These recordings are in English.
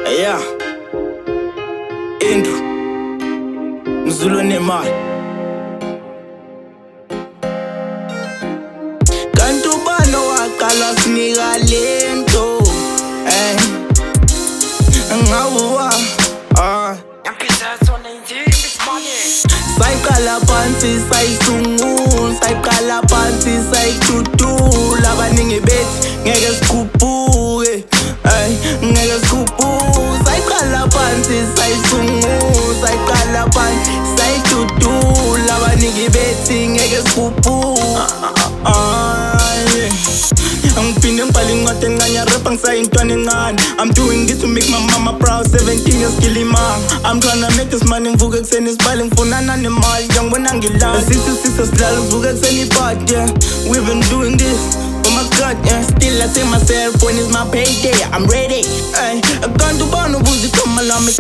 Yeah, Andrew Mzulu nemali kanti ubani owaqala sinika lento ngawuwa sayiqala phansi sayisungula, sayiqala phansi sayidudula. Abaningi bethi ngeke sikhuphuke, ngeke sikhuphuke. Sayiqala phansi sayisungula, sayiqala phansi sayidudula. Abaningi bethi ngeke sikhuphuke. Angiphinde ngibhale incwadi encane yarapha ngisayintwana encane. I'm doing this to make my mama proud. 17 years Kilimang. I'm tryna make this money. Ngivuke ekuseni sibhale ngifunana nemali. Ngiyangibona ngilala sisi sidlala ngivuke ekuseni party, yeah. We've been doing this, oh my God, yeah. Still I say myself when it's my payday, I'm ready. Kanti ubani ubuza igama lami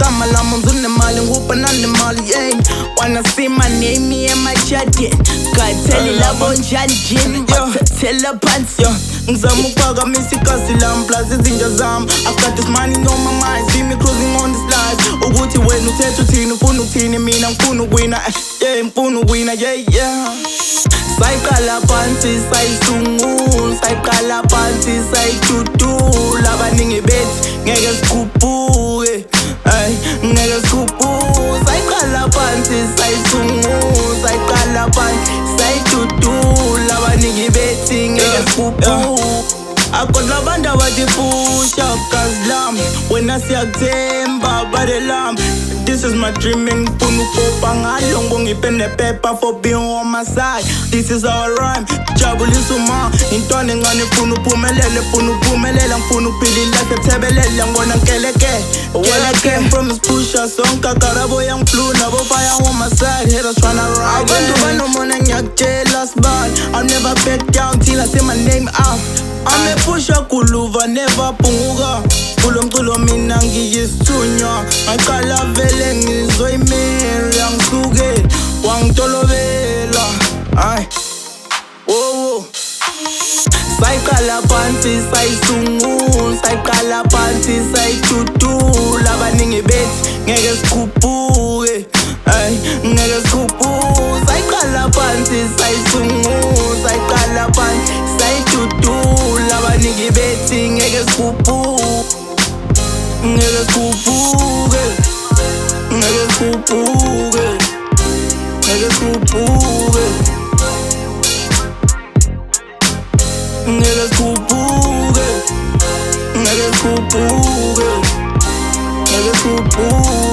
Mzulu nemali ngupha nanemali, yeah. Wanna see my name here my chat, yeah. Katheli labo njani jini, bathathela phansi, yeah. Ngizama ukuphakamisa igazi lami plus izinja zami. I've got this money on my mind, see me cruising on this life. Ukuthi wena uthetha uthini, ufuna ukuthini, mina ngifuna ukuwina, yeah, ngifuna ukuwina, yeah. Sayiqala phansi sayisungula, sayiqala phansi sayidudula. Abaningi bethi ngeke sikhuphuke, ngeke sikhuphuke. Sayiqala phansi sayisungula, sayiqala phansi sayidudula. Abaningi bethi ngeke sikhuphuke. Akodwa abantu abathipusha ugazi lami, wena siyakuthemba bade lami. This is my dream, ngifuna ukupopa ngalo ngibonge nephepha for being on my side. This is our rhyme, jabulisa uma intwana encane funa uphumelele, funa uphumelela. Ngifuna ukuphila ilife ethebelele, ngibona nkeleke. Where I came from is pusha sonke akarabo yang flu nabo fire on my side. Haters tryna ride abantu banomona ngiyakutshela sibani. I'll never back down till I say my name out. I'm a pusher kuluva never punguka. Kulo mculo mina ngiyisithunywa. Ngaqala vele ngizoyimela ngisuke wangitolobela. Wo sayiqala phansi sayisungula, sayiqala phansi sayidudula. Abaningi bethi ngeke sikhuphuke, ngeke sikhuphuke. Sayiqala phansi sayisungula, sayiqala phansi sayidudula. Abaningi bethi ngeke sikhuphuke, ngeke sikhuphuke, ngeke sikhuphuke, ngeke sikhuphuke, ngeke sikhuphuke, ngeke sikhuphuke, ngeke sikhuphuke.